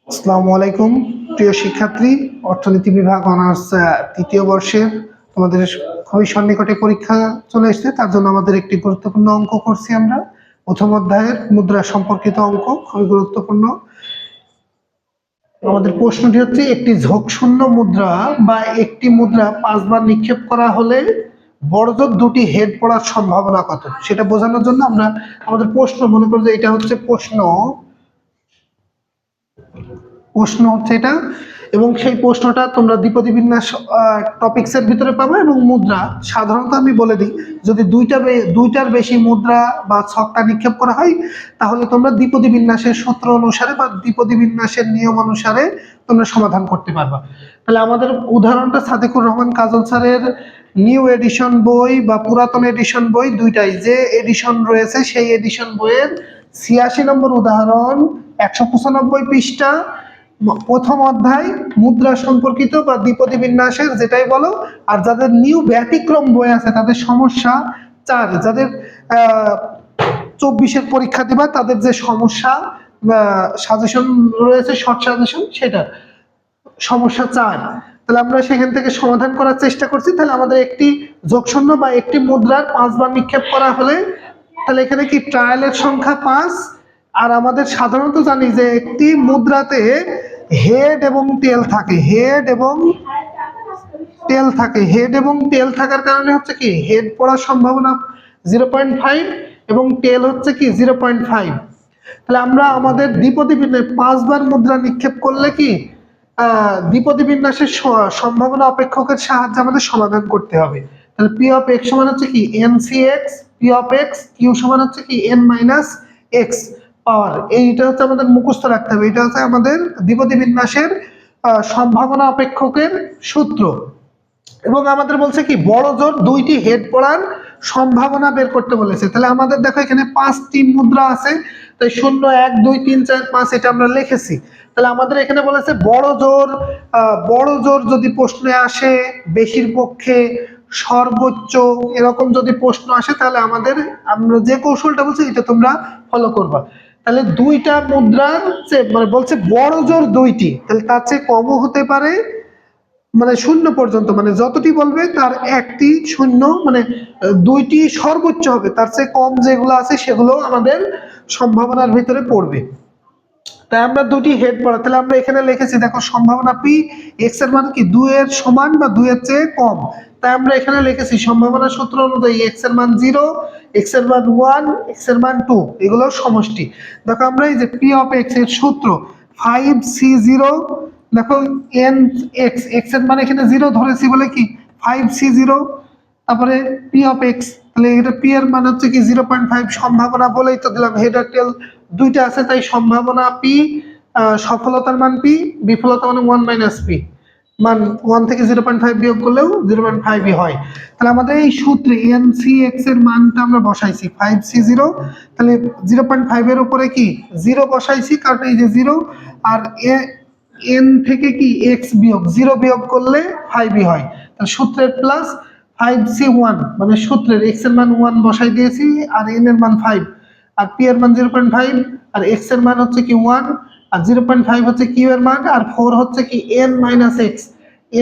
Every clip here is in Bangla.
আসসালামু আলাইকুম প্রিয় শিক্ষার্থী, অর্থনীতি বিভাগ অনার্স তৃতীয় বর্ষের তোমাদের খুবই সন্নিকটে পরীক্ষা চলে এসেছে। তার জন্য আমাদের একটি গুরুত্বপূর্ণ অঙ্ক করছি আমরা। প্রথম অধ্যায়ের মুদ্রা সম্পর্কিত অঙ্ক, খুবই গুরুত্বপূর্ণ। আমাদের প্রশ্নটি হচ্ছে, একটি ঝোঁকশূন্য মুদ্রা বা একটি মুদ্রা 5 বার নিক্ষেপ করা হলে বড়জোর দুটি হেড পড়ার সম্ভাবনা কত, সেটা বোঝানোর জন্য আমরা আমাদের প্রশ্ন মনে করি যে এটা হচ্ছে প্রশ্ন হচ্ছে এটা, এবং সেই প্রশ্নটা তোমরা দ্বিপদী বিন্যাস টপিক্সের ভিতরে পাবে। এবং মুদ্রা সাধারণত আমি বলে দিই, যদি দুইটার বেশি মুদ্রা বা ছকটা নিক্ষেপ করা হয়, তাহলে তোমরা দ্বিপদী বিন্যাসের সূত্র অনুসারে বা দ্বিপদী বিন্যাসের নিয়ম অনুসারে তোমরা সমাধান করতে পারবা। তাহলে আমাদের উদাহরণটা সাদেকুর রহমান কাজল স্যারের নিউ এডিশন বই বা পুরাতন এডিশন বই দুইটাই, যে এডিশন রয়েছে সেই এডিশন বইয়ের 86 নম্বর উদাহরণ, 195 পৃষ্ঠা, প্রথম অধ্যায় মুদ্রা সম্পর্কিত বা দ্বিপদী বিন্যাসের যেটাই বলো। আর যাদের নিউ ব্যতিক্রম বই আছে তাদের সমস্যা 4, যাদের 24-এর পরীক্ষা দিবা তাদের যে সমস্যা সাজেশন রয়েছে, শর্ট সাজেশন, সেটা সমস্যা 4। তাহলে আমরা সেখান থেকে সমাধান করার চেষ্টা করছি। তাহলে আমাদের একটি যোগশূন্য বা একটি মুদ্রার 5 বার নিক্ষেপ করা হলে, তাহলে এখানে কি ট্রায়ালের সংখ্যা 5। আর আমাদের সাধারণত জানি যে একটি মুদ্রাতে হেড এবং টেল থাকে, হেড এবং টেল থাকার কারণে হচ্ছে কি হেড পড়ার সম্ভাবনা 0.5 এবং টেল হচ্ছে কি 0.5। তাহলে আমরা আমাদের দ্বিপদী বিন্যাস 5 বার মুদ্রা নিক্ষেপ করলে কি দ্বিপদী বিন্যাসের সম্ভাবনা অপেক্ষকের সাহায্যে আমাদের সমাধান করতে হবে। তাহলে পি অফ এক্স সমান হচ্ছে কি NCX, p of x q সমান হচ্ছে কি N মাইনাস এক্স পাওয়ার। এইটা হচ্ছে আমাদের মুখস্থ রাখতে হবে। এটা হচ্ছে আমাদের দ্বিপদী বিন্যাসের সম্ভাবনা অপেক্ষকের সূত্র। এবং আমাদের বলছে কি বড় জোর দুইটি হেড পড়ার সম্ভাবনা বের করতে বলেছে। তাহলে আমাদের দেখো এখানে 5টি মুদ্রা আছে, তাই 0 1 2 3 4 5 এটা আমরা লিখেছি। তাহলে আমাদের এখানে বলেছে বড় জোর যদি প্রশ্নে আসে, বেশির পক্ষে, সর্বোচ্চ, এরকম যদি প্রশ্ন আসে, তাহলে আমরা যে কৌশলটা বলছি এটা তোমরা ফলো করবা। তাহলে দুইটা মুদ্রার মানে বলছে বড় জোর দুইটি, তাহলে তার চেয়ে কমও হতে পারে, মানে 0 পর্যন্ত, মানে যতটি বলবে তার একটি 0, মানে দুইটি সর্বোচ্চ হবে, তার চেয়ে কম যেগুলো আছে সেগুলো আমাদের সম্ভাবনার ভিতরে পড়বে। তাই আমরা দুটি হেড পড়া, তাহলে আমরা এখানে লিখেছি দেখো সম্ভাবনা পি, এক্স এর মান কি 2 এর সমান বা 2 এর চেয়ে কম। তাই আমরা এখানে লিখেছি সম্ভাবনা সূত্র অনুযায়ী এক্স এর মান 0, এক্স এর মান 1, এক্স এর মান 2, এগুলো সমষ্টি। দেখো আমরা এই যে পি অফ এক্স এর সূত্র 5C0, দেখো এন এক্স, এক্স এর মান এখানে 0 ধরেছি বলে কি 5C0, তারপরে পি অফ এক্স, তাহলে এটা পি এর মান হচ্ছে কি 0.5, সম্ভাবনা বলেই তো দিলাম হেড আর টেল দুইটা আছে, তাই সম্ভাবনা পি, সফলতার মান পি, বিফলতার মানে 1 মাইনাস পি, মান 1 থেকে 0.5 বিয়োগ করলেও 0.5ই হয়। তাহলে আমাদের এই সূত্রে NCX এর মানটা আমরা বসাইছি 5C0, তাহলে 0.5 এর উপরে কি 0 বসাইছি, কারণ এই যে 0, আর n থেকে কি x বিয়োগ 0 বিয়োগ করলে 5ই হয়। তাহলে সূত্রের প্লাস 5C1, মানে সূত্রের x এর মান 1 বসাই দিয়েছি, আর n এর মান 5, আর p এর মান 0.5, আর x এর মান হচ্ছে কি 1, আর 0.5 হচ্ছে q এর মান, আর 4 হচ্ছে কি n মাইনাস x,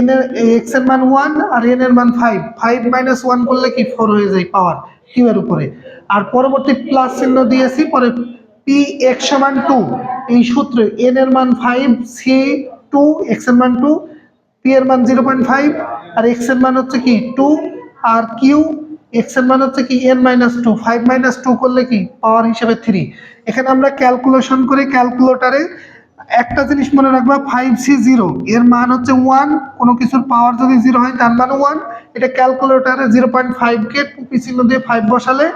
n এর x এর মান 1 আর n এর মান 5, 5 মাইনাস 1 করলে কি 4 হয়ে যায় পাওয়ার q এর উপরে। আর পরবর্তী প্লাস চিহ্ন দিয়েছি, পরে px সমান 2, এই সূত্রে n এর মান 5, c 2, x এর মান 2, p এর মান 0.5, আর x এর মান হচ্ছে কি 2, আর q x এর মান হচ্ছে কি n মাইনাস 2, 5 মাইনাস 2 করলে কি পাওয়ার হিসেবে 3। এখানে আমরা ক্যালকুলেশন করে ক্যালকুলেটরে একটা জিনিস মনে রাখবা, 5C0 এর মান হচ্ছে 1, কোনো কিছুর পাওয়ার যদি 0 হয় তার মান 1। এটা ক্যালকুলেটরে 0.5 কে টুপি চিহ্ন দিয়ে 5 বসালে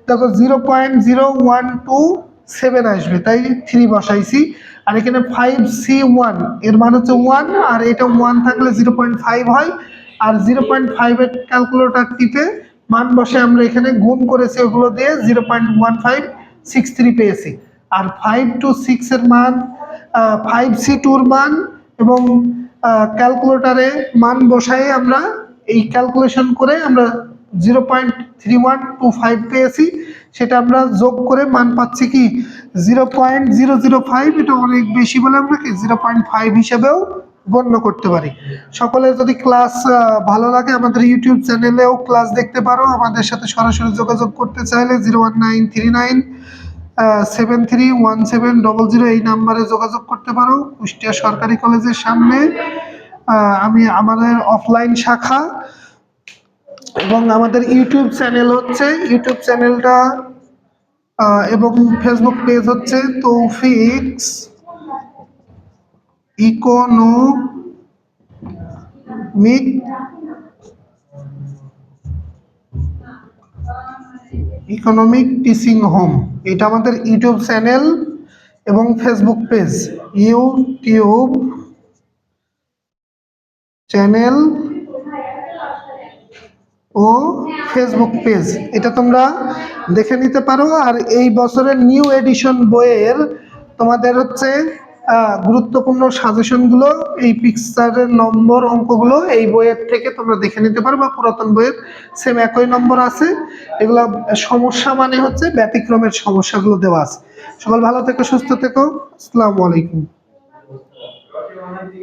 দেখো 0.0127 আসবে, তাই 3 বসাইছি। আর এখানে 5C1 এর মান হচ্ছে 1, আর এটা 1 থাকলে 0.5 হয়, আর 0.5 এর ক্যালকুলেটর টিপে মান বসে আমরা এখানে গুণ করেছি, ওগুলো দিয়ে 0.1563 পেয়েছি। আর 5 to 6 এর মান, 5C2 এর মান, এবং ক্যালকুলেটরে মান বসায় আমরা এই ক্যালকুলেশন করে আমরা 0.3125 পেয়েছি, সেটা আমরা যোগ করে মান পাচ্ছি কি 0.005, এটা অনেক বেশি বলে আমরা কি 0.5 হিসেবেও গণ্য করতে পারি। সকলের যদি ক্লাস ভালো লাগে আমাদের ইউটিউব চ্যানেলেও ক্লাস দেখতে পারো। আমাদের সাথে সরাসরি যোগাযোগ করতে চাইলে 01939731700 এই নাম্বারে যোগাযোগ করতে পারো। কুষ্টিয়া সরকারি কলেজের সামনে আমি আমাদের অফলাইন শাখা, এবং আমাদের ইউটিউব চ্যানেল হচ্ছে, ইউটিউব চ্যানেলটা এবং ফেসবুক পেজ হচ্ছে তৌফিকস ইকোনমিক টিচিং হোম, এটা আমাদের ইউটিউব চ্যানেল এবং ফেসবুক পেজ। ইউটিউব চ্যানেল ও ফেসবুক পেজ, এটা তোমরা দেখে নিতে পারো। আর এই বছরের নিউ এডিশন বইয়ের তোমাদের হচ্ছে গুরুত্বপূর্ণ সাজেশনগুলো, এই পিকচারের নম্বর অঙ্কগুলো এই বইয়ের থেকে তোমরা দেখে নিতে পারো, বা পুরাতন বইয়ের সেম একই নম্বর আছে। এগুলা সমস্যা মানে হচ্ছে ব্যতিক্রমের সমস্যাগুলো দেওয়া আছে। সকল ভালো থেকো, সুস্থ থেকো, আসসালামু আলাইকুম।